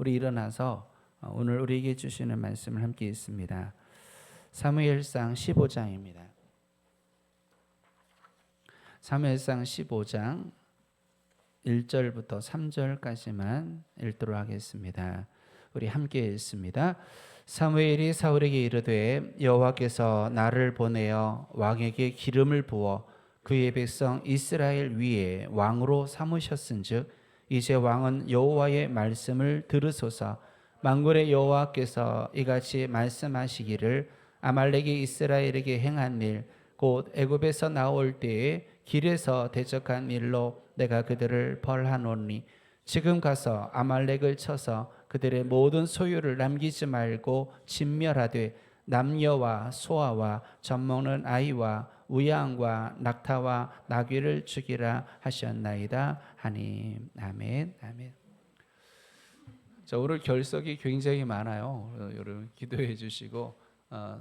우리 일어나서 오늘 우리에게 주시는 말씀을 함께 읽습니다. 사무엘상 15장입니다. 사무엘상 15장 1절부터 3절까지만 읽도록 하겠습니다. 우리 함께 읽습니다. 사무엘이 사울에게 이르되 여호와께서 나를 보내어 왕에게 기름을 부어 그의 백성 이스라엘 위에 왕으로 삼으셨은즉 이제 왕은 여호와의 말씀을 들으소서. 만군의 여호와께서 이같이 말씀하시기를 아말렉이 이스라엘에게 행한 일 곧 애굽에서 나올 때에 길에서 대적한 일로 내가 그들을 벌하노니 지금 가서 아말렉을 쳐서 그들의 모든 소유를 남기지 말고 진멸하되 남녀와 소아와 젖먹는 아이와 우양과 낙타와 나귀를 죽이라 하셨나이다 하니. 아멘. 아멘. 자, 오늘 결석이 굉장히 많아요. 여러분 기도해 주시고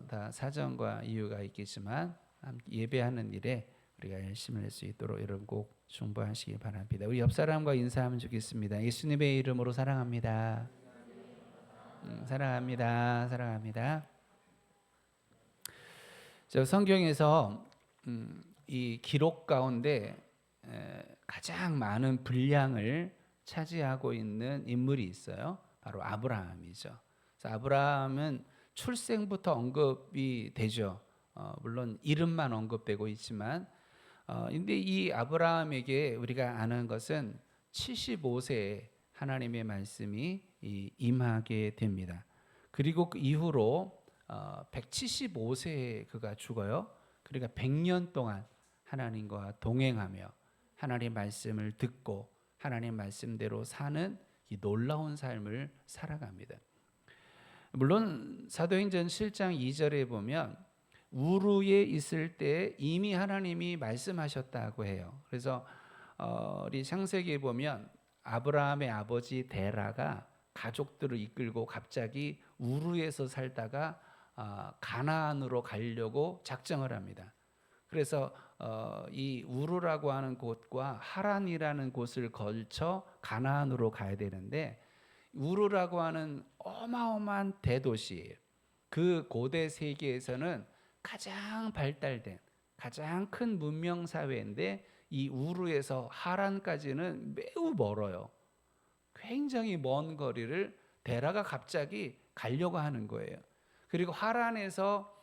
다 사정과 이유가 있겠지만 예배하는 일에 우리가 열심히 할 수 있도록 여러분 꼭 중보하시기 바랍니다. 우리 옆 사람과 인사하면 좋겠습니다. 예수님의 이름으로 사랑합니다. 사랑합니다. 사랑합니다. 저 성경에서 이 기록 가운데 가장 많은 분량을 차지하고 있는 인물이 있어요. 바로 아브라함이죠. 그래서 아브라함은 출생부터 언급이 되죠. 물론 이름만 언급되고 있지만 근데 이 아브라함에게 우리가 아는 것은 75세에 하나님의 말씀이 임하게 됩니다. 그리고 그 이후로 175세에 그가 죽어요. 그러니까 100년 동안 하나님과 동행하며 하나님의 말씀을 듣고 하나님 말씀대로 사는 이 놀라운 삶을 살아갑니다. 물론 사도행전 7장 2절에 보면 우르에 있을 때 이미 하나님이 말씀하셨다고 해요. 그래서 우리 창세기에 보면 아브라함의 아버지 데라가 가족들을 이끌고 갑자기 우르에서 살다가 가나안으로 가려고 작정을 합니다. 그래서 이 우르라고 하는 곳과 하란이라는 곳을 걸쳐 가나안으로 가야 되는데 우르라고 하는 어마어마한 대도시예요. 그 고대 세계에서는 가장 발달된 가장 큰 문명 사회인데 이 우르에서 하란까지는 매우 멀어요. 굉장히 먼 거리를 데라가 갑자기 가려고 하는 거예요. 그리고 하란에서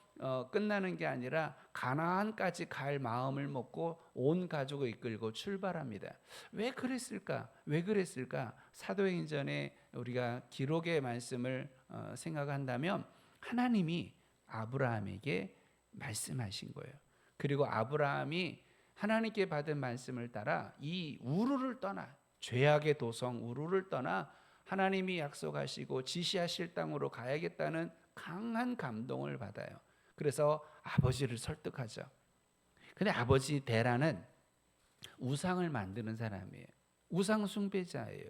끝나는 게 아니라 가나안까지 갈 마음을 먹고 온 가족을 이끌고 출발합니다. 왜 그랬을까? 왜 그랬을까? 사도행전에 우리가 기록의 말씀을 생각한다면 하나님이 아브라함에게 말씀하신 거예요. 그리고 아브라함이 하나님께 받은 말씀을 따라 이 우르를 떠나 죄악의 도성 우르를 떠나 하나님이 약속하시고 지시하실 땅으로 가야겠다는 강한 감동을 받아요. 그래서 아버지를 설득하죠. 근데 아버지 데라는 우상을 만드는 사람이에요. 우상 숭배자예요.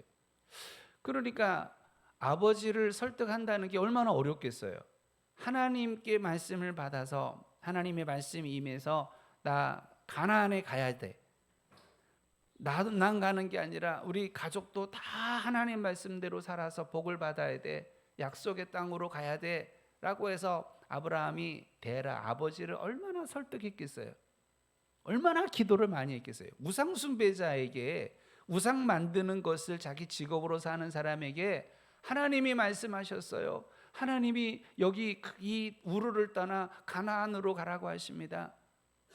그러니까 아버지를 설득한다는 게 얼마나 어렵겠어요. 하나님께 말씀을 받아서 하나님의 말씀이 임해서 나 가나안에 가야 돼. 난 가는 게 아니라 우리 가족도 다 하나님 말씀대로 살아서 복을 받아야 돼. 약속의 땅으로 가야 돼. 라고 해서 아브라함이 데라 아버지를 얼마나 설득했겠어요. 얼마나 기도를 많이 했겠어요. 우상 숭배자에게 우상 만드는 것을 자기 직업으로 사는 사람에게 하나님이 말씀하셨어요. 하나님이 여기 이 우르를 떠나 가나안으로 가라고 하십니다.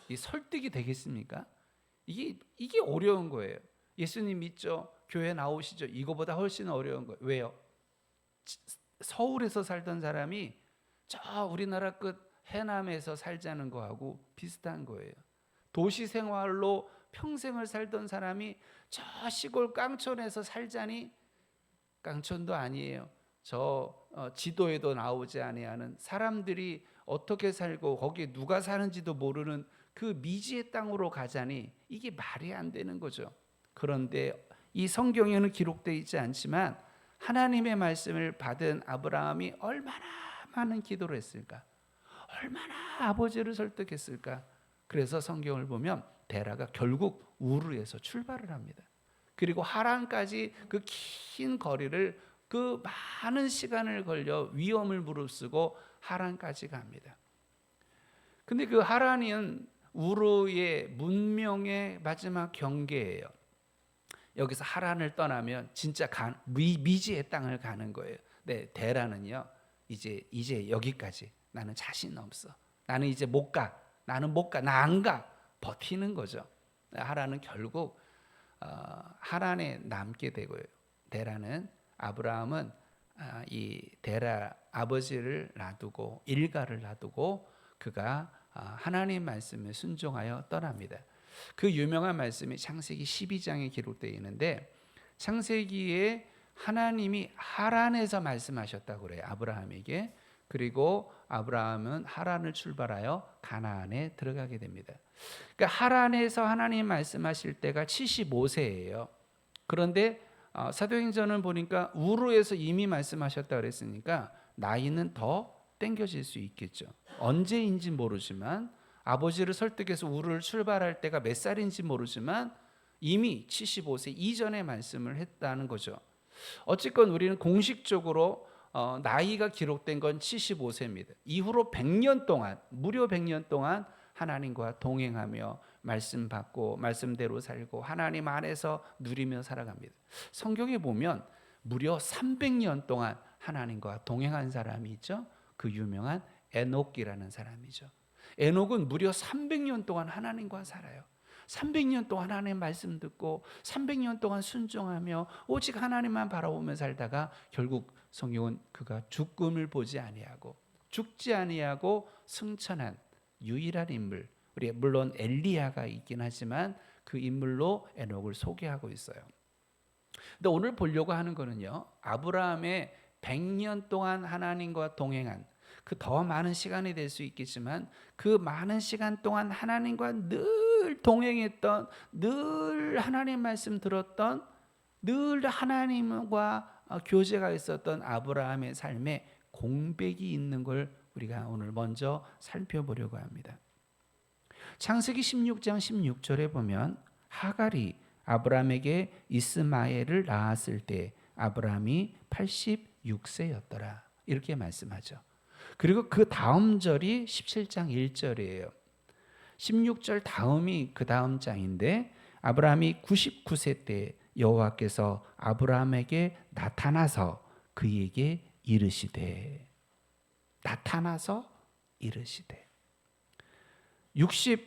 이 설득이 되겠습니까? 이게 어려운 거예요. 예수님 믿죠? 교회 나오시죠? 이거보다 훨씬 어려운 거예요. 왜요? 서울에서 살던 사람이 저 우리나라 끝 해남에서 살자는 거하고 비슷한 거예요. 도시 생활로 평생을 살던 사람이 저 시골 깡촌에서 살자니 깡촌도 아니에요. 저 지도에도 나오지 아니하는 사람들이 어떻게 살고 거기에 누가 사는지도 모르는 그 미지의 땅으로 가자니 이게 말이 안 되는 거죠. 그런데 이 성경에는 기록되어 있지 않지만 하나님의 말씀을 받은 아브라함이 얼마나 많은 기도를 했을까? 얼마나 아버지를 설득했을까? 그래서 성경을 보면 데라가 결국 우르에서 출발을 합니다. 그리고 하란까지 그 긴 거리를 그 많은 시간을 걸려 위험을 무릅쓰고 하란까지 갑니다. 근데 그 하란은 우르의 문명의 마지막 경계예요. 여기서 하란을 떠나면 진짜 미지의 땅을 가는 거예요. 네, 데라는요. 이제 여기까지. 나는 자신 없어. 나는 이제 못 가. 나는 못 가. 나 안 가. 버티는 거죠. 하란은 결국 하란에 남게 되고요. 데라는 아브라함은 이 데라 아버지를 놔두고 일가를 놔두고 그가 하나님 말씀에 순종하여 떠납니다. 그 유명한 말씀이 창세기 12장에 기록되어 있는데 창세기에 하나님이 하란에서 말씀하셨다고 그래요. 아브라함에게. 그리고 아브라함은 하란을 출발하여 가나안에 들어가게 됩니다. 그러니까 하란에서 하나님 말씀하실 때가 75세예요. 그런데 사도행전을 보니까 우르에서 이미 말씀하셨다 그랬으니까 나이는 더 땡겨질 수 있겠죠. 언제인지 모르지만 아버지를 설득해서 우르를 출발할 때가 몇 살인지 모르지만 이미 75세 이전에 말씀을 했다는 거죠. 어쨌건 우리는 공식적으로 나이가 기록된 건 75세입니다. 이후로 100년 동안 무려 100년 동안 하나님과 동행하며 말씀 받고 말씀대로 살고 하나님 안에서 누리며 살아갑니다. 성경에 보면 무려 300년 동안 하나님과 동행한 사람이 있죠. 그 유명한 에녹이라는 사람이죠. 에녹은 무려 300년 동안 하나님과 살아요. 300년 동안 하나님 말씀 듣고 300년 동안 순종하며 오직 하나님만 바라보며 살다가 결국 성경은 그가 죽음을 보지 아니하고 죽지 아니하고 승천한 유일한 인물, 우리 물론 엘리야가 있긴 하지만 그 인물로 에녹을 소개하고 있어요. 근데 오늘 보려고 하는 거는요, 아브라함의 100년 동안 하나님과 동행한 그 더 많은 시간이 될 수 있겠지만 그 많은 시간 동안 하나님과 늘 동행했던, 늘 하나님 말씀 들었던, 늘 하나님과 교제가 있었던 아브라함의 삶에 공백이 있는 걸 우리가 오늘 먼저 살펴보려고 합니다. 창세기 16장 16절에 보면 하갈이 아브라함에게 이스마엘을 낳았을 때 아브라함이 86세였더라 이렇게 말씀하죠. 그리고 그 다음 절이 17장 1절이에요. 16절 다음이 그 다음 장인데 아브라함이 99세 때 여호와께서 아브라함에게 나타나서 그에게 이르시되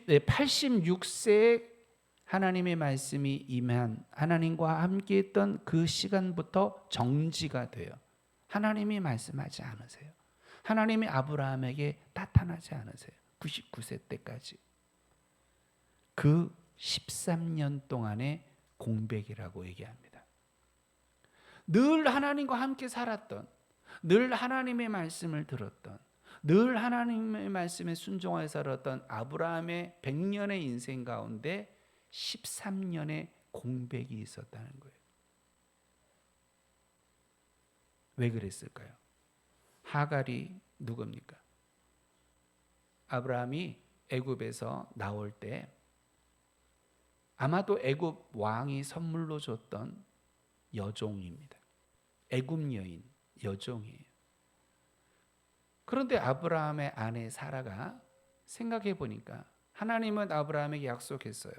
86세에 하나님의 말씀이 임한 하나님과 함께 했던 그 시간부터 정지가 돼요. 하나님이 말씀하지 않으세요. 하나님이 아브라함에게 나타나지 않으세요. 99세 때까지. 그 13년 동안의 공백이라고 얘기합니다. 늘 하나님과 함께 살았던, 늘 하나님의 말씀을 들었던, 늘 하나님의 말씀에 순종하여 살았던 아브라함의 100년의 인생 가운데 13년의 공백이 있었다는 거예요. 왜 그랬을까요? 하갈이 누굽니까? 아브라함이 애굽에서 나올 때 아마도 애굽 왕이 선물로 줬던 여종입니다. 애굽 여인, 여종이에요. 그런데 아브라함의 아내 사라가 생각해 보니까 하나님은 아브라함에게 약속했어요.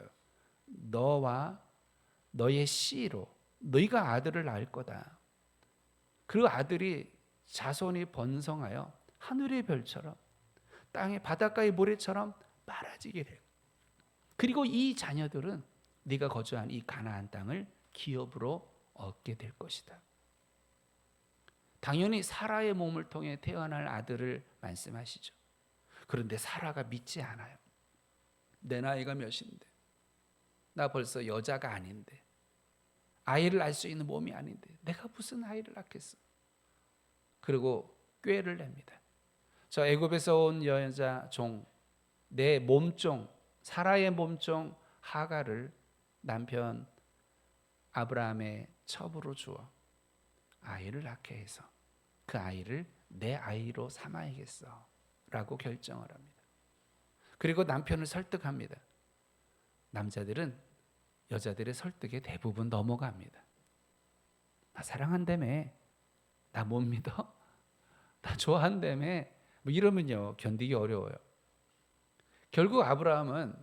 너와 너의 씨로 너희가 아들을 낳을 거다. 그 아들이 자손이 번성하여 하늘의 별처럼 땅의 바닷가의 모래처럼 많아지게 돼요. 그리고 이 자녀들은 네가 거주한 이 가나안 땅을 기업으로 얻게 될 것이다. 당연히 사라의 몸을 통해 태어날 아들을 말씀하시죠. 그런데 사라가 믿지 않아요. 내 나이가 몇인데, 나 벌써 여자가 아닌데, 아이를 낳을 수 있는 몸이 아닌데 내가 무슨 아이를 낳겠어. 그리고 꾀를 냅니다. 저 애굽에서 온 여자 종, 내 몸종, 사라의 몸종 하갈을 남편 아브라함의 첩으로 주어 아이를 낳게 해서 그 아이를 내 아이로 삼아야겠어 라고 결정을 합니다. 그리고 남편을 설득합니다. 남자들은 여자들의 설득에 대부분 넘어갑니다. 나 사랑한다며, 나 못 믿어? 나 좋아한다며? 뭐 이러면요 견디기 어려워요. 결국 아브라함은,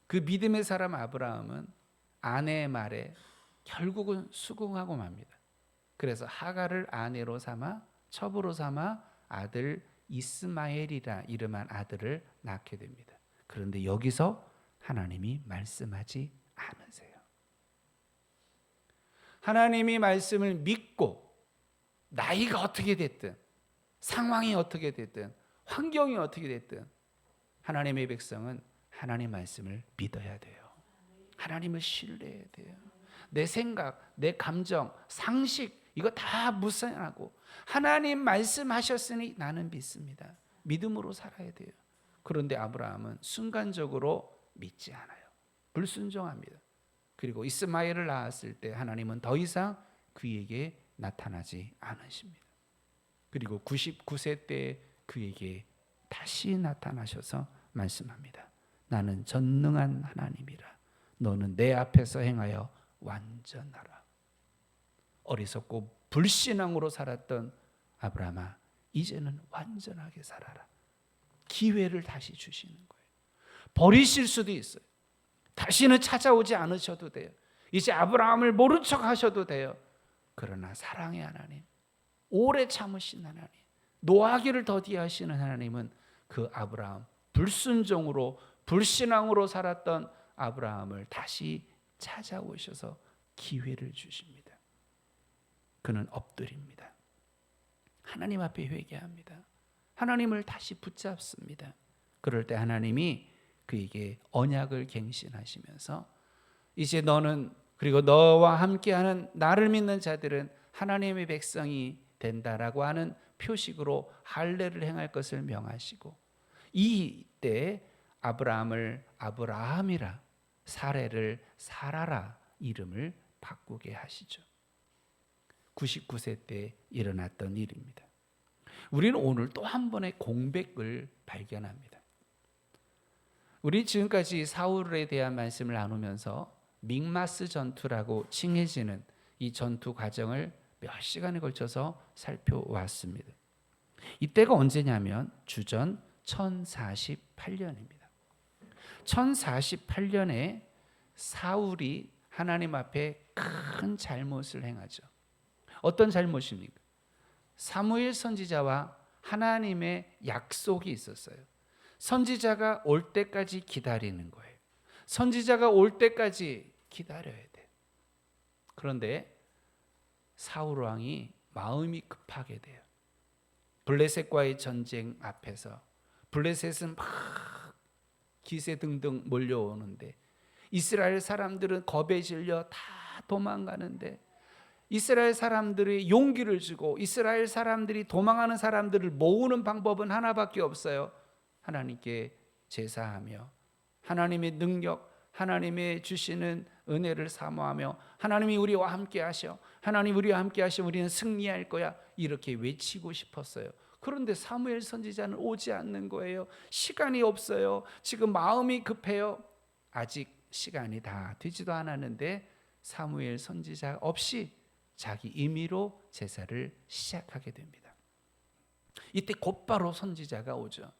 그 믿음의 사람 아브라함은 아내의 말에 결국은 수긍하고 맙니다. 그래서 하갈을 아내로 삼아 첩으로 삼아 아들 이스마엘이라 이름한 아들을 낳게 됩니다. 그런데 여기서 하나님이 말씀하지 않으세요. 하나님이 말씀을 믿고 나이가 어떻게 됐든 상황이 어떻게 됐든 환경이 어떻게 됐든 하나님의 백성은 하나님 말씀을 믿어야 돼요. 하나님을 신뢰해야 돼요. 내 생각, 내 감정, 상식 이거 다 무시하고 하나님 말씀하셨으니 나는 믿습니다. 믿음으로 살아야 돼요. 그런데 아브라함은 순간적으로 믿지 않아요. 불순종합니다. 그리고 이스마엘을 낳았을 때 하나님은 더 이상 그에게 나타나지 않으십니다. 그리고 99세 때 그에게 다시 나타나셔서 말씀합니다. 나는 전능한 하나님이라. 너는 내 앞에서 행하여 완전하라. 어리석고 불신앙으로 살았던 아브라함아, 이제는 완전하게 살아라. 기회를 다시 주시는 거예요. 버리실 수도 있어요. 다시는 찾아오지 않으셔도 돼요. 이제 아브라함을 모른 척 하셔도 돼요. 그러나 사랑의 하나님, 오래 참으신 하나님, 노하기를 더디하시는 하나님은 그 아브라함, 불순종으로 불신앙으로 살았던 아브라함을 다시 찾아오셔서 기회를 주십니다. 그는 엎드립니다. 하나님 앞에 회개합니다. 하나님을 다시 붙잡습니다. 그럴 때 하나님이 그에게 언약을 갱신하시면서 이제 너는, 그리고 너와 함께하는 나를 믿는 자들은 하나님의 백성이 된다라고 하는 표식으로 할례를 행할 것을 명하시고, 이때 아브라함을 아브라함이라, 사레를 사라라 이름을 바꾸게 하시죠. 99세 때 일어났던 일입니다. 우리는 오늘 또 한 번의 공백을 발견합니다. 우리 지금까지 사울에 대한 말씀을 나누면서 믹마스 전투라고 칭해지는 이 전투 과정을 몇 시간에 걸쳐서 살펴왔습니다. 이때가 언제냐면 주전 1048년입니다. 1048년에 사울이 하나님 앞에 큰 잘못을 행하죠. 어떤 잘못입니까? 사무엘 선지자와 하나님의 약속이 있었어요. 선지자가 올 때까지 기다리는 거예요. 선지자가 올 때까지 기다려야 돼. 그런데 사울 왕이 마음이 급하게 돼요. 블레셋과의 전쟁 앞에서 블레셋은 막 기세 등등 몰려오는데 이스라엘 사람들은 겁에 질려 다 도망가는데, 이스라엘 사람들이 용기를 주고 이스라엘 사람들이 도망하는 사람들을 모으는 방법은 하나밖에 없어요. 하나님께 제사하며 하나님의 능력, 하나님의 주시는 은혜를 사모하며 하나님이 우리와 함께 하셔, 하나님 우리와 함께 하시면 우리는 승리할 거야, 이렇게 외치고 싶었어요. 그런데 사무엘 선지자는 오지 않는 거예요. 시간이 없어요. 지금 마음이 급해요. 아직 시간이 다 되지도 않았는데 사무엘 선지자 없이 자기 임의로 제사를 시작하게 됩니다. 이때 곧바로 선지자가 오죠.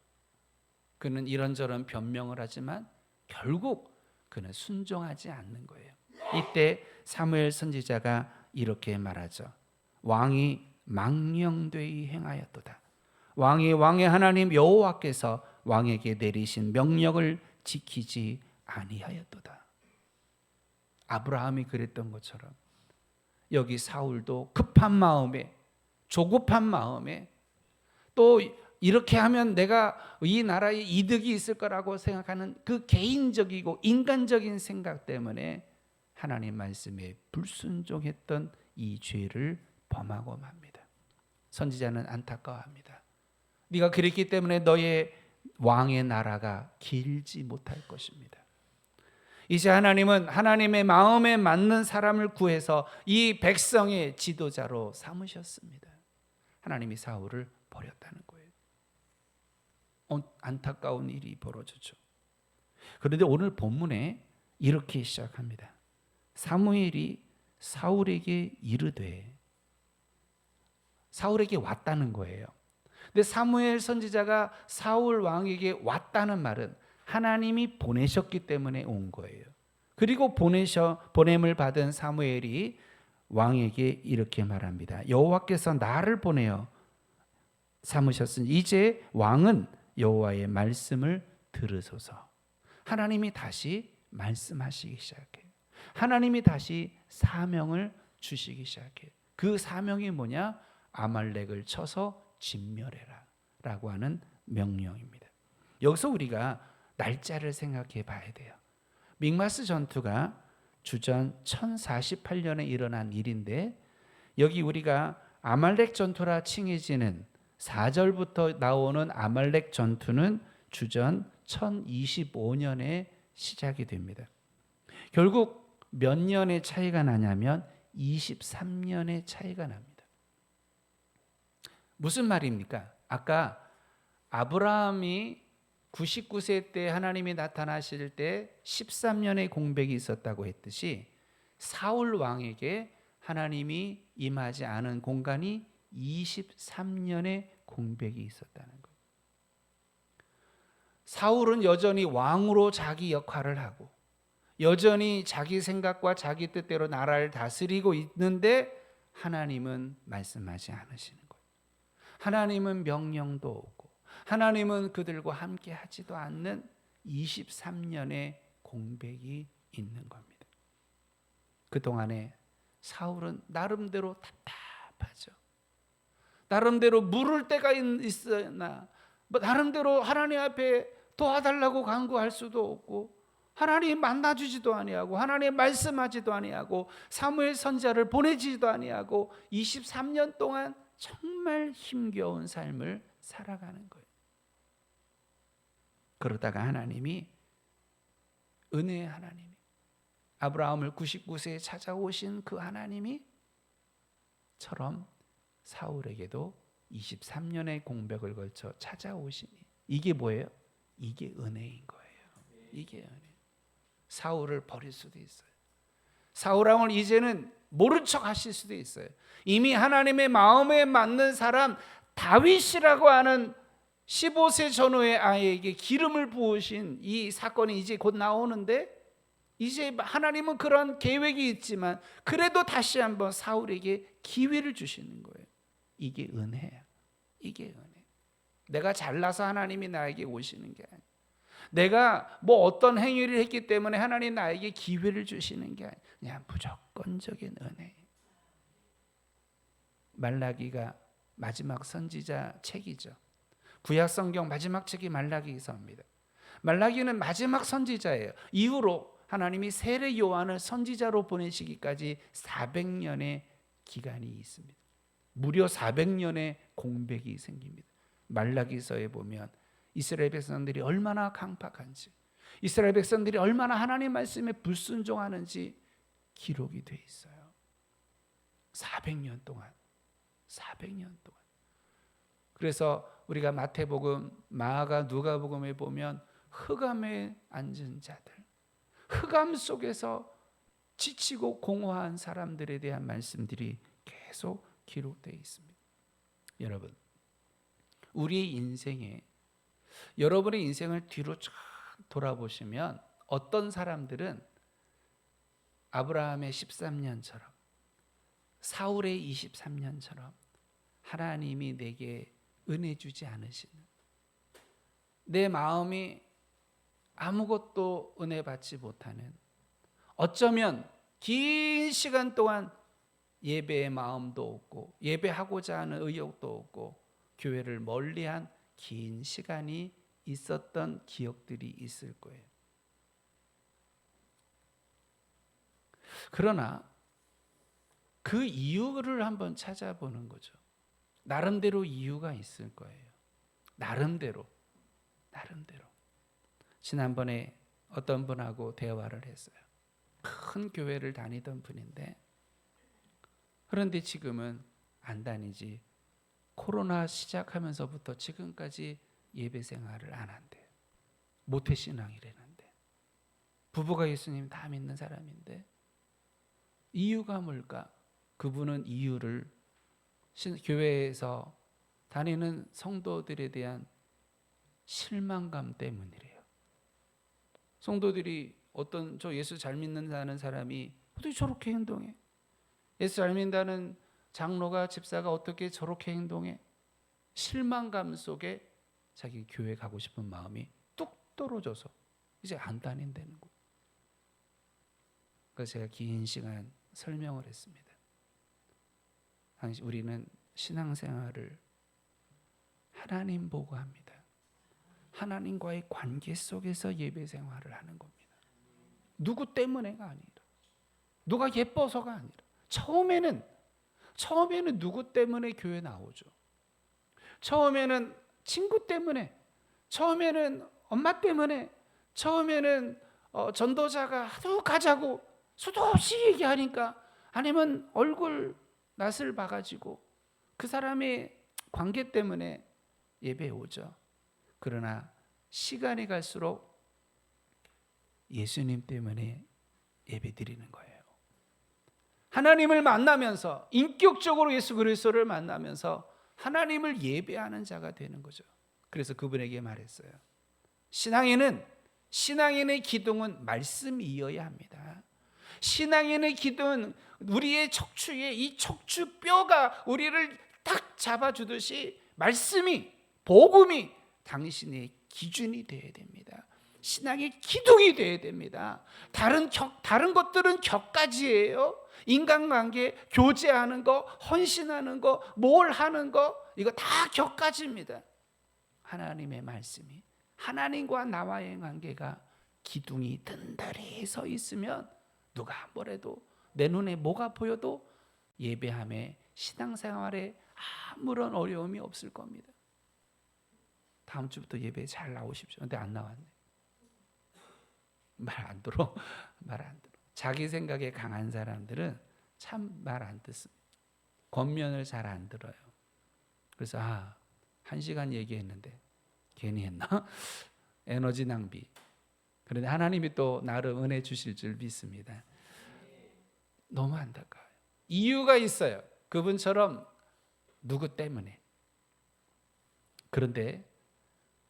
그는 이런저런 변명을 하지만 결국 그는 순종하지 않는 거예요. 이때 사무엘 선지자가 이렇게 말하죠. 왕이 망령되이 행하였도다. 왕의 하나님 여호와께서 왕에게 내리신 명령을 지키지 아니하였도다. 아브라함이 그랬던 것처럼 여기 사울도 급한 마음에, 조급한 마음에, 또 이렇게 하면 내가 이 나라에 이득이 있을 거라고 생각하는 그 개인적이고 인간적인 생각 때문에 하나님 말씀에 불순종했던 이 죄를 범하고 맙니다. 선지자는 안타까워합니다. 네가 그랬기 때문에 너의 왕의 나라가 길지 못할 것입니다. 이제 하나님은 하나님의 마음에 맞는 사람을 구해서 이 백성의 지도자로 삼으셨습니다. 하나님이 사울을 버렸다는 거예요. 안타까운 일이 벌어졌죠. 그런데 오늘 본문에 이렇게 시작합니다. 사무엘이 사울에게 이르되, 사울에게 왔다는 거예요. 근데 사무엘 선지자가 사울 왕에게 왔다는 말은 하나님이 보내셨기 때문에 온 거예요. 그리고 보냄을 받은 사무엘이 왕에게 이렇게 말합니다. 여호와께서 나를 보내어 삼으셨으니 이제 왕은 여호와의 말씀을 들으소서. 하나님이 다시 말씀하시기 시작해요. 하나님이 다시 사명을 주시기 시작해요. 그 사명이 뭐냐? 아말렉을 쳐서 진멸해라 라고 하는 명령입니다. 여기서 우리가 날짜를 생각해 봐야 돼요. 믹마스 전투가 주전 1048년에 일어난 일인데, 여기 우리가 아말렉 전투라 칭해지는 4절부터 나오는 아말렉 전투는 주전 1025년에 시작이 됩니다. 결국 몇 년의 차이가 나냐면 23년의 차이가 납니다. 무슨 말입니까? 아까 아브라함이 99세 때 하나님이 나타나실 때 13년의 공백이 있었다고 했듯이 사울 왕에게 하나님이 임하지 않은 공간이 23년의 공백이 있었다는 거예요. 사울은 여전히 왕으로 자기 역할을 하고 여전히 자기 생각과 자기 뜻대로 나라를 다스리고 있는데 하나님은 말씀하지 않으시는 거예요. 하나님은 명령도 오고 하나님은 그들과 함께 하지도 않는 23년의 공백이 있는 겁니다. 그동안에 사울은 나름대로 답답하죠. 나름대로 물을 때가 있으나 나름대로 하나님 앞에 도와달라고 간구할 수도 없고 하나님 만나주지도 아니하고 하나님 말씀하지도 아니하고 사무엘 선지자를 보내지도 아니하고 23년 동안 정말 힘겨운 삶을 살아가는 거예요. 그러다가 하나님이 은혜의 하나님이 아브라함을 99세에 찾아오신 그 하나님이 처럼 사울에게도 23년의 공백을 걸쳐 찾아오시니 이게 뭐예요? 이게 은혜인 거예요. 이게 은혜. 사울을 버릴 수도 있어요. 사울 왕을 이제는 모른 척 하실 수도 있어요. 이미 하나님의 마음에 맞는 사람 다윗이라고 하는 15세 전후의 아이에게 기름을 부으신 이 사건이 이제 곧 나오는데 이제 하나님은 그런 계획이 있지만 그래도 다시 한번 사울에게 기회를 주시는 거예요. 이게 은혜야. 이게 은혜. 내가 잘나서 하나님이 나에게 오시는 게 아니야. 내가 뭐 어떤 행위를 했기 때문에 하나님 나에게 기회를 주시는 게 아니야. 그냥 무조건적인 은혜. 말라기가 마지막 선지자 책이죠. 구약 성경 마지막 책이 말라기서입니다. 말라기는 마지막 선지자예요. 이후로 하나님이 세례 요한을 선지자로 보내시기까지 400년의 기간이 있습니다. 무려 400년의 공백이 생깁니다. 말라기서에 보면 이스라엘 백성들이 얼마나 강팍한지, 이스라엘 백성들이 얼마나 하나님 말씀에 불순종하는지 기록이 돼 있어요. 400년 동안. 그래서 우리가 마태복음, 마가, 누가복음에 보면 흑암에 앉은 자들, 흑암 속에서 지치고 공허한 사람들에 대한 말씀들이 계속 기록되어 있습니다. 여러분, 우리의 인생에 여러분의 인생을 뒤로 쫙 돌아보시면 어떤 사람들은 아브라함의 13년처럼 사울의 23년처럼 하나님이 내게 은혜 주지 않으시는, 내 마음이 아무것도 은혜 받지 못하는, 어쩌면 긴 시간 동안 예배의 마음도 없고 예배하고자 하는 의욕도 없고 교회를 멀리한 긴 시간이 있었던 기억들이 있을 거예요. 그러나 그 이유를 한번 찾아보는 거죠. 나름대로 이유가 있을 거예요. 나름대로. 지난번에 어떤 분하고 대화를 했어요. 큰 교회를 다니던 분인데 그런데 지금은 안 다니지. 코로나 시작하면서부터 지금까지 예배 생활을 안 한대요. 모태신앙이라는데. 부부가 예수님 다 믿는 사람인데 이유가 뭘까? 그분은 이유를 교회에서 다니는 성도들에 대한 실망감 때문이래요. 성도들이 어떤 저 예수 잘 믿는다는 사람이 어떻게 저렇게 행동해? 예수 잘 믿는다는 장로가 집사가 어떻게 저렇게 행동해? 실망감 속에 자기 교회 가고 싶은 마음이 뚝 떨어져서 이제 안 다닌다는 거. 그래서 제가 긴 시간 설명을 했습니다. 우리는 신앙생활을 하나님 보고 합니다. 하나님과의 관계 속에서 예배 생활을 하는 겁니다. 누구 때문에가 아니라, 누가 예뻐서가 아니라, 처음에는 누구 때문에 교회 나오죠. 처음에는 친구 때문에, 처음에는 엄마 때문에, 처음에는 전도자가 하도 가자고 수도 없이 얘기하니까, 아니면 얼굴 낯을 봐가지고 그 사람의 관계 때문에 예배에 오죠. 그러나 시간이 갈수록 예수님 때문에 예배 드리는 거예요. 하나님을 만나면서, 인격적으로 예수 그리스도를 만나면서 하나님을 예배하는 자가 되는 거죠. 그래서 그분에게 말했어요. 신앙인의 기둥은 말씀이어야 합니다. 신앙인의 기둥은 우리의 척추에 이 척추뼈가 우리를 딱 잡아주듯이 말씀이, 복음이 당신의 기준이 되어야 됩니다. 신앙의 기둥이 되어야 됩니다. 다른 것들은 격가지예요. 인간관계, 교제하는 거, 헌신하는 거, 뭘 하는 거, 이거 다 격가지입니다. 하나님의 말씀이, 하나님과 나와의 관계가 기둥이 든든히 서 있으면 누가 뭐래도, 내 눈에 뭐가 보여도 예배함에, 신앙생활에 아무런 어려움이 없을 겁니다. 다음 주부터 예배 잘 나오십시오. 근데 안 나왔네. 말 안 들어. 자기 생각에 강한 사람들은 참 말 안 듣습니다. 겉면을 잘 안 들어요. 그래서 1시간 얘기했는데 괜히 했나? 에너지 낭비. 그런데 하나님이 또 나를 은혜 주실 줄 믿습니다. 너무 안타까워요. 이유가 있어요. 그분처럼 누구 때문에. 그런데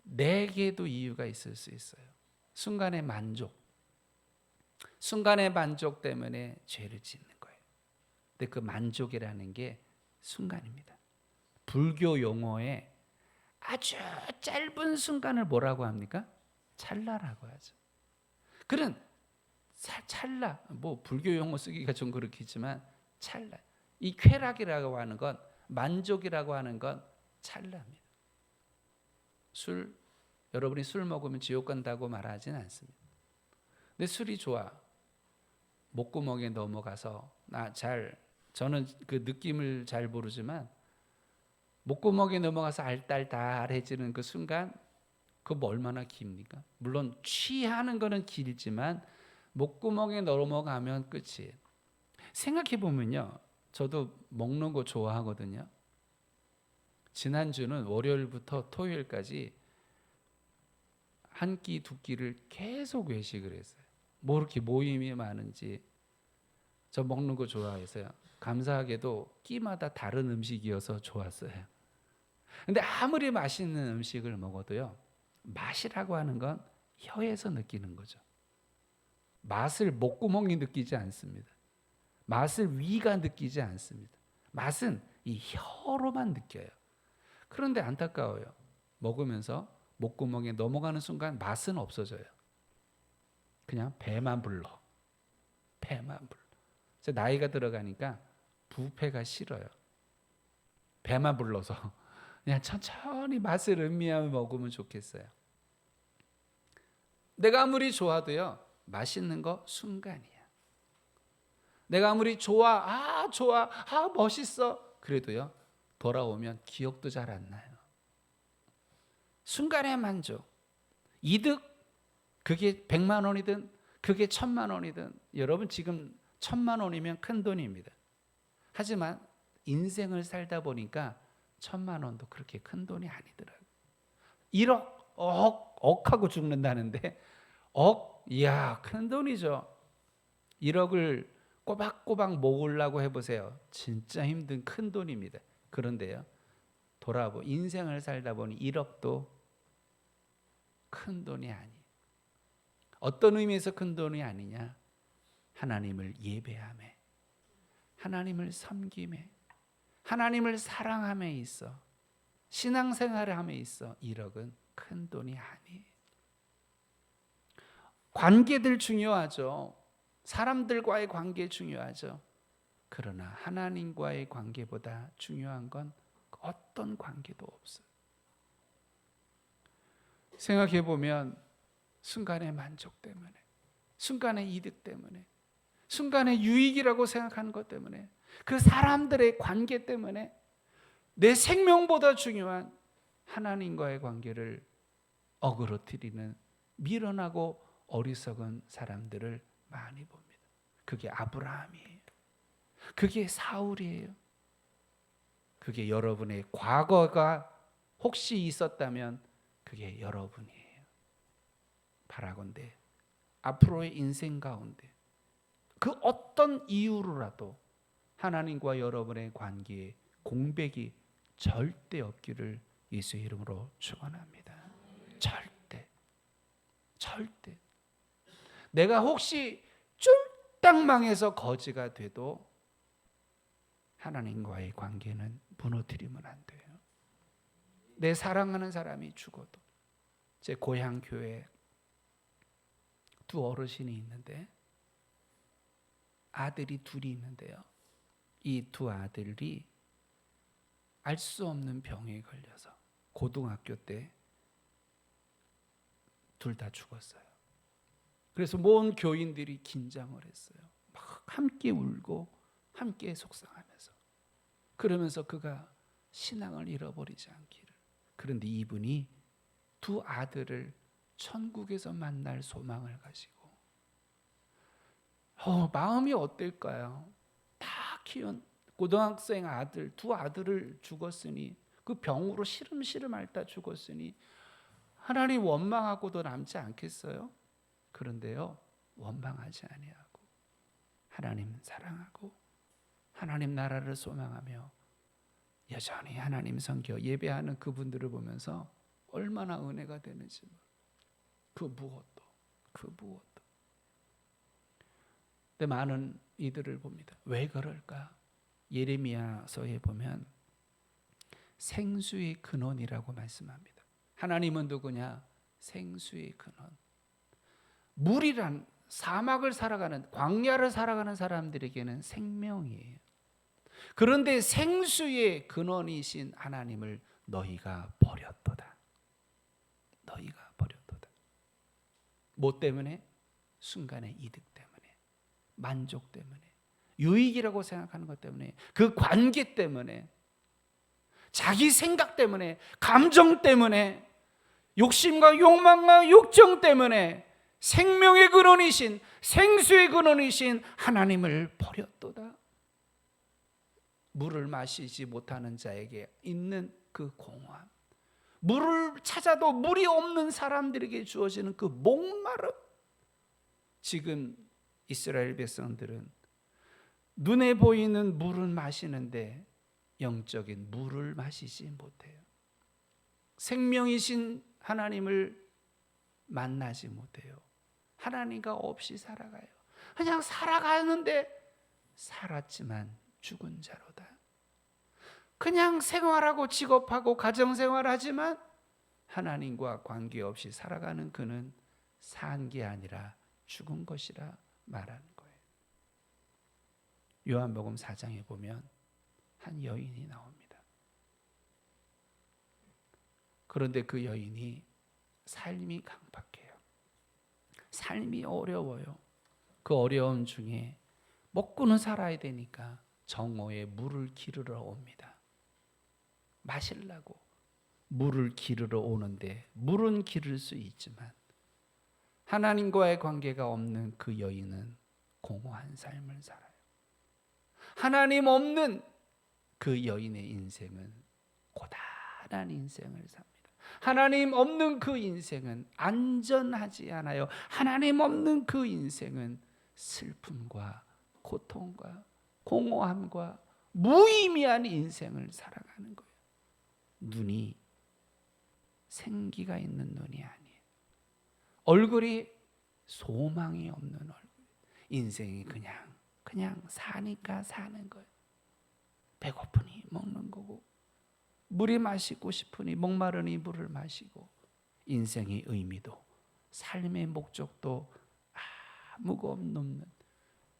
내게도 이유가 있을 수 있어요. 순간의 만족 때문에 죄를 짓는 거예요. 근데 그 만족이라는 게 순간입니다. 불교 용어에 아주 짧은 순간을 뭐라고 합니까? 찰나라고 하죠. 그런 찰나, 불교 용어 쓰기가 좀 그렇겠지만 찰나. 이 쾌락이라고 하는 건, 만족이라고 하는 건 찰나입니다. 여러분이 술 먹으면 지옥 간다고 말하진 않습니다. 근데 술이 좋아. 목구멍에 넘어가서 저는 그 느낌을 잘 모르지만 목구멍에 넘어가서 알딸딸해지는 그 순간, 그거 얼마나 깁니까? 물론 취하는 거는 길지만 목구멍에 넘어가면 끝이에요. 생각해 보면요, 저도 먹는 거 좋아하거든요. 지난주는 월요일부터 토요일까지 한 끼, 두 끼를 계속 외식을 했어요. 뭐 이렇게 모임이 많은지. 저 먹는 거 좋아해서요. 감사하게도 끼마다 다른 음식이어서 좋았어요. 근데 아무리 맛있는 음식을 먹어도요, 맛이라고 하는 건 혀에서 느끼는 거죠. 맛을 목구멍이 느끼지 않습니다. 맛을 위가 느끼지 않습니다. 맛은 이 혀로만 느껴요. 그런데 안타까워요. 먹으면서 목구멍에 넘어가는 순간 맛은 없어져요. 그냥 배만 불러. 나이가 들어가니까 부패가 싫어요. 배만 불러서 그냥 천천히 맛을 음미하며 먹으면 좋겠어요. 내가 아무리 좋아도요, 맛있는 거 순간이야. 내가 아무리 좋아, 멋있어, 그래도요, 돌아오면 기억도 잘 안 나요. 순간의 만족, 이득, 그게 100만 원이든 그게 1000만 원이든, 여러분 지금 1000만 원이면 큰 돈입니다. 하지만 인생을 살다 보니까 1000만 원도 그렇게 큰 돈이 아니더라고요. 1억, 억 하고 죽는다는데, 이야, 큰 돈이죠. 1억을 꼬박꼬박 모으려고 해보세요. 진짜 힘든 큰 돈입니다. 그런데요, 인생을 살다 보니 1억도 큰 돈이 아니에요. 어떤 의미에서 큰 돈이 아니냐? 하나님을 예배함에, 하나님을 섬김에, 하나님을 사랑함에 있어, 신앙생활을 함에 있어 1억은 큰 돈이 아니에요. 관계들 중요하죠. 사람들과의 관계 중요하죠. 그러나 하나님과의 관계보다 중요한 건 어떤 관계도 없어요. 생각해 보면 순간의 만족 때문에, 순간의 이득 때문에, 순간의 유익이라고 생각하는 것 때문에, 그 사람들의 관계 때문에 내 생명보다 중요한 하나님과의 관계를 어그러뜨리는 미련하고 어리석은 사람들을 많이 봅니다. 그게 아브라함이에요. 그게 사울이에요. 그게 여러분의 과거가 혹시 있었다면 그게 여러분이에요. 바라건대 앞으로의 인생 가운데 그 어떤 이유로라도 하나님과 여러분의 관계에 공백이 절대 없기를 예수의 이름으로 축원합니다. 절대. 내가 혹시 쫄딱 망해서 거지가 돼도 하나님과의 관계는 무너뜨리면 안 돼요. 내 사랑하는 사람이 죽어도, 제 고향 교회에 두 어르신이 있는데 아들이 둘이 있는데요, 이 두 아들이 알 수 없는 병에 걸려서 고등학교 때 둘 다 죽었어요. 그래서 모든 교인들이 긴장을 했어요. 막 함께 울고 함께 속상하면서, 그러면서 그가 신앙을 잃어버리지 않기를. 그런데 이분이 두 아들을 천국에서 만날 소망을 가지고 마음이 어떨까요? 다 키운 고등학생 아들, 두 아들을 죽었으니, 그 병으로 시름시름 앓다 죽었으니 하나님 원망하고도 남지 않겠어요? 그런데요, 원망하지 아니하고 하나님 사랑하고 하나님 나라를 소망하며 여전히 하나님 섬겨 예배하는 그분들을 보면서 얼마나 은혜가 되는지, 그 무엇도. 근데 많은 이들을 봅니다. 왜 그럴까? 예레미야서에 보면 생수의 근원이라고 말씀합니다. 하나님은 누구냐? 생수의 근원. 물이란 사막을 살아가는, 광야를 살아가는 사람들에게는 생명이에요. 그런데 생수의 근원이신 하나님을 너희가 버렸도다. 뭐 때문에? 순간의 이득 때문에, 만족 때문에, 유익이라고 생각하는 것 때문에, 그 관계 때문에, 자기 생각 때문에, 감정 때문에, 욕심과 욕망과 욕정 때문에 생명의 근원이신, 생수의 근원이신 하나님을 버렸도다. 물을 마시지 못하는 자에게 있는 그 공허함, 물을 찾아도 물이 없는 사람들에게 주어지는 그 목마름. 지금 이스라엘 백성들은 눈에 보이는 물은 마시는데 영적인 물을 마시지 못해요. 생명이신 하나님을 만나지 못해요. 하나님과 없이 살아가요. 그냥 살아가는데 살았지만 죽은 자로다. 그냥 생활하고 직업하고 가정생활하지만 하나님과 관계없이 살아가는 그는 산 게 아니라 죽은 것이라 말하는 거예요. 요한복음 4장에 보면 한 여인이 나옵니다. 그런데 그 여인이 삶이 강박해요. 삶이 어려워요. 그 어려움 중에 먹고는 살아야 되니까 정오에 물을 기르러 옵니다. 마시려고 물을 기르러 오는데, 물은 기를 수 있지만 하나님과의 관계가 없는 그 여인은 공허한 삶을 살아요. 하나님 없는 그 여인의 인생은 고단한 인생을 삽니다. 하나님 없는 그 인생은 안전하지 않아요. 하나님 없는 그 인생은 슬픔과 고통과 공허함과 무의미한 인생을 살아가는 거예요. 눈이 생기가 있는 눈이 아니에요. 얼굴이 소망이 없는 얼굴. 인생이 그냥 사니까 사는 거예요. 배고프니 먹는 거고, 물이 마시고 싶으니 목마르니 물을 마시고, 인생의 의미도 삶의 목적도 아무것도 없는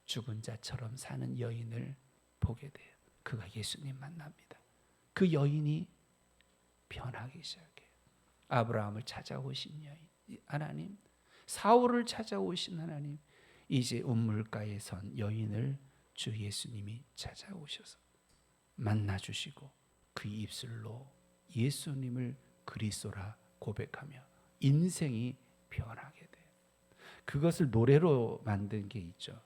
죽은 자처럼 사는 여인을 보게 돼요. 그가 예수님 만납니다. 그 여인이 변하기 시작해요. 아브라함을 찾아오신 여인 하나님, 사울을 찾아오신 하나님, 이제 우물가에 선 여인을 주 예수님이 찾아오셔서 만나주시고 그 입술로 예수님을 그리스도라 고백하며 인생이 변하게 돼요. 그것을 노래로 만든 게 있죠.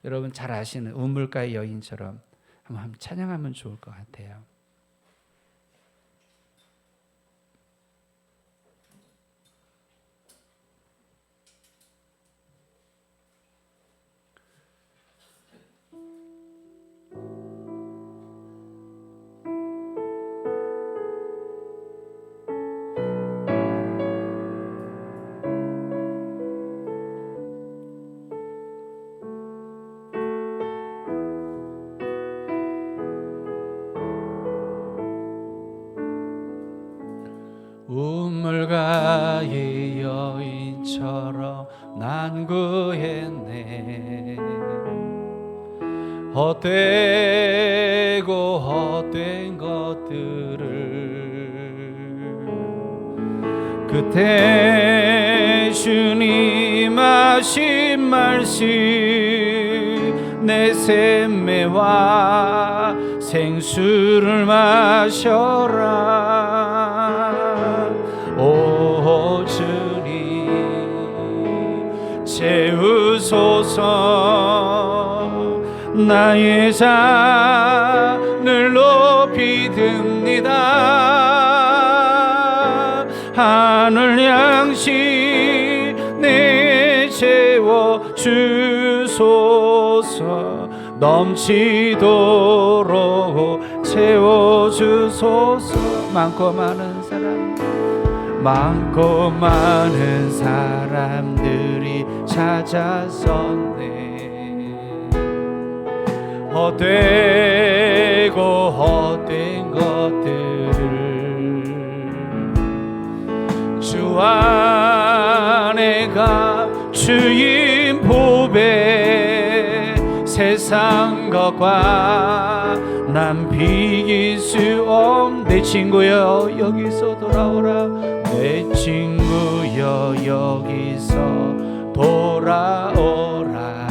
여러분 잘 아시는 우물가의 여인처럼 한번 찬양하면 좋을 것 같아요. 우물가의 여인처럼 난 구했네. 헛되고 헛된 것들을 그때 주님 하신 말씀 내 샘매와 생수를 마셔라. 오 주님 채우소서. 나의 잔을 높이 듭니다. 하늘 양식 내 채워 주소서. 넘치도록 채워 주소서. 많고 많은 사람들이 찾아섰네. 헛되고 헛된 것들을 주 안에 가 주인 보배. 세상 것과 난 비길 수 없네. 내 친구여 여기서 돌아오라. 내 친구여 여기서 돌아오라.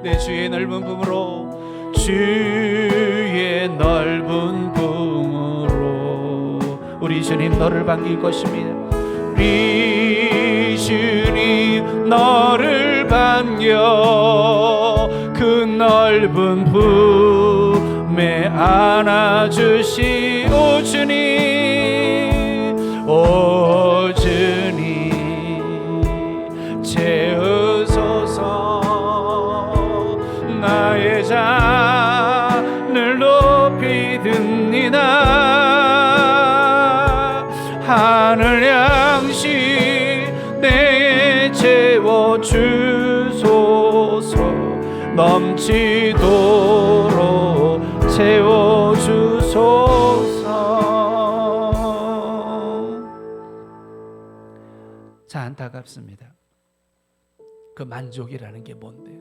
내 주의 넓은 품으로, 주의 넓은 품으로 우리 주님 너를 반길 것입니다. 우리 주님 너를 반겨 그 넓은 품에 안아주시오 주님. 오 주님 채우소서. 나의 잔을 높이 듭니다. 하늘 양식 내 채워 주소서. 넘치도록 채워 주소서. 자, 안타깝습니다. 그 만족이라는 게 뭔데?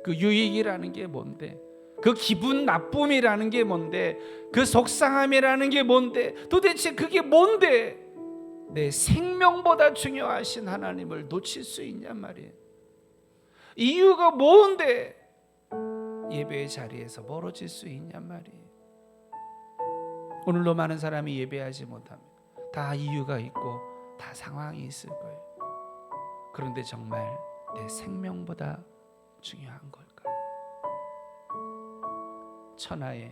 그 유익이라는 게 뭔데? 그 기분 나쁨이라는 게 뭔데? 그 속상함이라는 게 뭔데? 도대체 그게 뭔데? 내 생명보다 중요하신 하나님을 놓칠 수 있냔 말이에요. 이유가 뭔데 예배의 자리에서 멀어질 수 있냔 말이에요. 오늘도 많은 사람이 예배하지 못합니다. 다 이유가 있고 다 상황이 있을 거예요. 그런데 정말 내 생명보다 중요한 걸까? 천하에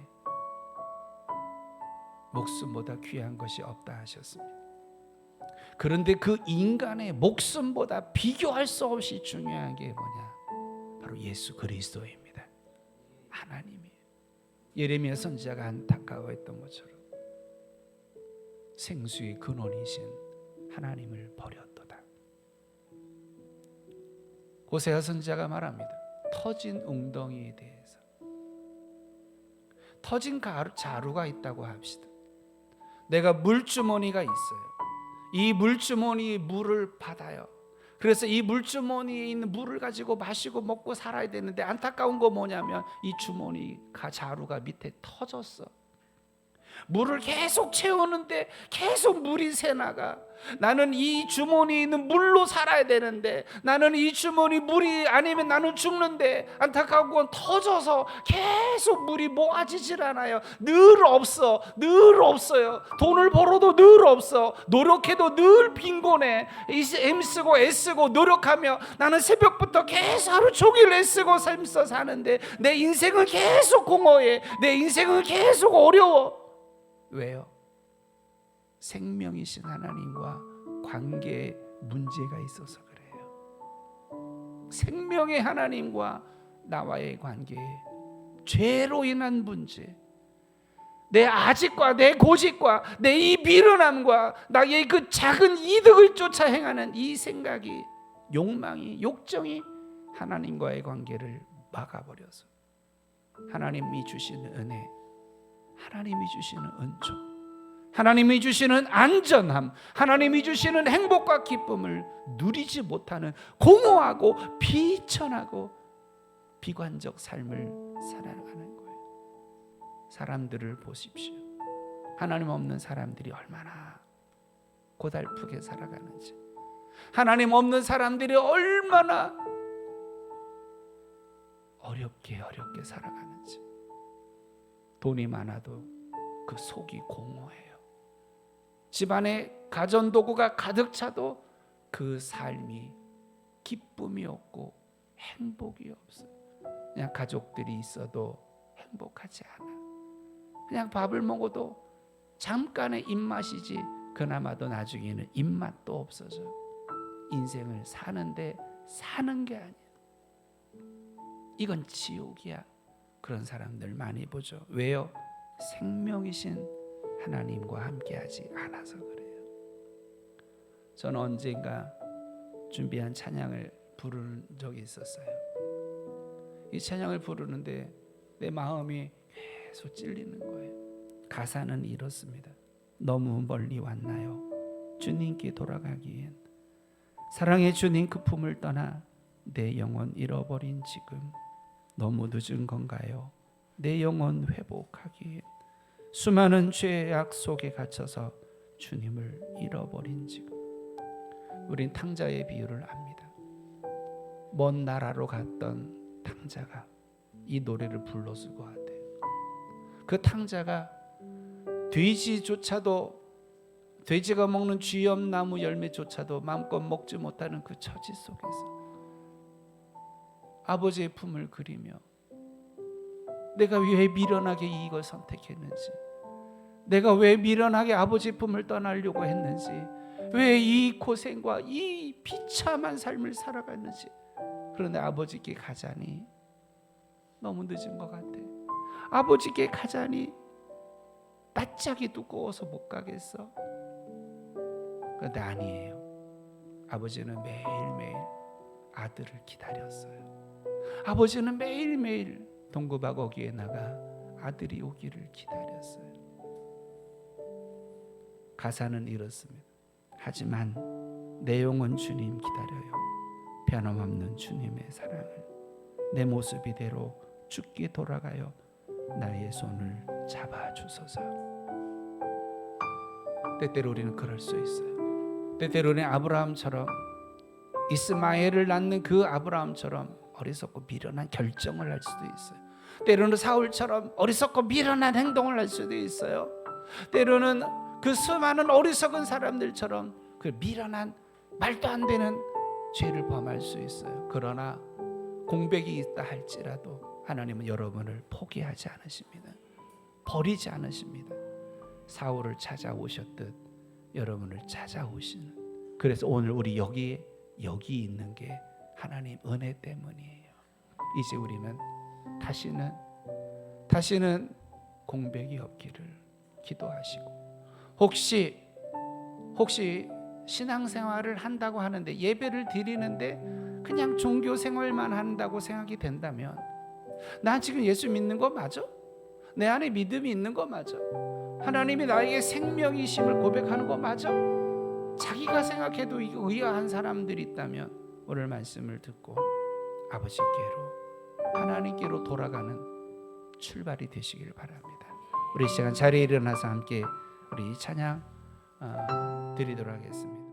목숨보다 귀한 것이 없다 하셨습니다. 그런데 그 인간의 목숨보다 비교할 수 없이 중요한 게 뭐냐? 바로 예수 그리스도입니다. 하나님이에요. 예레미야 선지자가 안타까워했던 것처럼 생수의 근원이신 하나님을 버렸도다. 호세아 선지자가 말합니다. 터진 웅덩이에 대해서. 터진 자루가 있다고 합시다. 내가 물주머니가 있어요. 이 물주머니에 물을 받아요. 그래서 이 물주머니에 있는 물을 가지고 마시고 먹고 살아야 되는데 안타까운 거 뭐냐면 이 주머니가 자루가 밑에 터졌어. 물을 계속 채우는데 계속 물이 새나가. 나는 이 주머니에 있는 물로 살아야 되는데 나는 이 주머니 물이 아니면 나는 죽는데 안타까운 건 터져서 계속 물이 모아지질 않아요. 늘 없어요. 돈을 벌어도 늘 없어. 노력해도 늘 빈곤해. 힘쓰고 애쓰고 노력하며 나는 새벽부터 계속 하루 종일 애쓰고 삶써 사는데 내 인생은 계속 공허해. 내 인생은 계속 어려워. 왜요? 생명이신 하나님과 관계에 문제가 있어서 그래요. 생명의 하나님과 나와의 관계에 죄로 인한 문제, 내 아직과 내 고집과 내 이 미련함과 나의 그 작은 이득을 쫓아 행하는 이 생각이, 욕망이, 욕정이 하나님과의 관계를 막아버려서 하나님이 주시는 은혜, 하나님이 주시는 은총, 하나님이 주시는 안전함, 하나님이 주시는 행복과 기쁨을 누리지 못하는 공허하고 비천하고 비관적 삶을 살아가는 거예요. 사람들을 보십시오. 하나님 없는 사람들이 얼마나 고달프게 살아가는지, 하나님 없는 사람들이 얼마나 어렵게 살아가는지. 돈이 많아도 그 속이 공허해요. 집안에 가전도구가 가득 차도 그 삶이 기쁨이 없고 행복이 없어요. 그냥 가족들이 있어도 행복하지 않아. 그냥 밥을 먹어도 잠깐의 입맛이지 그나마도 나중에는 입맛도 없어져. 인생을 사는데 사는 게 아니야. 이건 지옥이야. 그런 사람들 많이 보죠. 왜요? 생명이신 하나님과 함께하지 않아서 그래요. 저는 언젠가 준비한 찬양을 부르는 적이 있었어요. 이 찬양을 부르는데 내 마음이 계속 찔리는 거예요. 가사는 이렇습니다. 너무 멀리 왔나요? 주님께 돌아가기엔 사랑의 주님 그 품을 떠나 내 영혼 잃어버린 지금 너무 늦은 건가요? 내 영혼 회복하기엔 수많은 죄악 속에 갇혀서 주님을 잃어버린 지금. 우린 탕자의 비유를 압니다. 먼 나라로 갔던 탕자가 이 노래를 불렀을 것 같아요. 그 탕자가 돼지가 먹는 쥐염나무 열매조차도 마음껏 먹지 못하는 그 처지 속에서 아버지의 품을 그리며 내가 왜 미련하게 이걸 선택했는지, 내가 왜 미련하게 아버지 품을 떠나려고 했는지, 왜 이 고생과 이 비참한 삶을 살아갔는지. 그런데 아버지께 가자니 너무 늦은 것 같아. 아버지께 가자니 낯짝이 두꺼워서 못 가겠어. 그런데 아니에요. 아버지는 매일매일 아들을 기다렸어요. 아버지는 매일매일 동구바거기에 나가 아들이 오기를 기다렸어요. 가사는 이렇습니다. 하지만 내 영혼 주님 기다려요. 변함없는 주님의 사랑을. 내 모습 이대로 죽게 돌아가요. 나의 손을 잡아주소서. 때때로 우리는 그럴 수 있어요. 때때로 우리는 아브라함처럼, 이스마엘을 낳는 그 아브라함처럼 어리석고 미련한 결정을 할 수도 있어요. 때로는 사울처럼 어리석고 미련한 행동을 할 수도 있어요. 때로는 그 수많은 어리석은 사람들처럼 그 미련한 말도 안 되는 죄를 범할 수 있어요. 그러나 공백이 있다 할지라도 하나님은 여러분을 포기하지 않으십니다. 버리지 않으십니다. 사울을 찾아오셨듯 여러분을 찾아오시는. 그래서 오늘 우리 여기 있는 게 하나님 은혜 때문이에요. 이제 우리는 다시는 공백이 없기를 기도하시고, 혹시 신앙생활을 한다고 하는데, 예배를 드리는데 그냥 종교 생활만 한다고 생각이 된다면, 난 지금 예수 믿는 거 맞아? 내 안에 믿음이 있는 거 맞아? 하나님이 나에게 생명이심을 고백하는 거 맞아? 자기가 생각해도 이거 의아한 사람들이 있다면 오늘 말씀을 듣고 아버지께로, 하나님께로 돌아가는 출발이 되시길 바랍니다. 우리 시간 자리에 일어나서 함께 우리 찬양 드리도록 하겠습니다.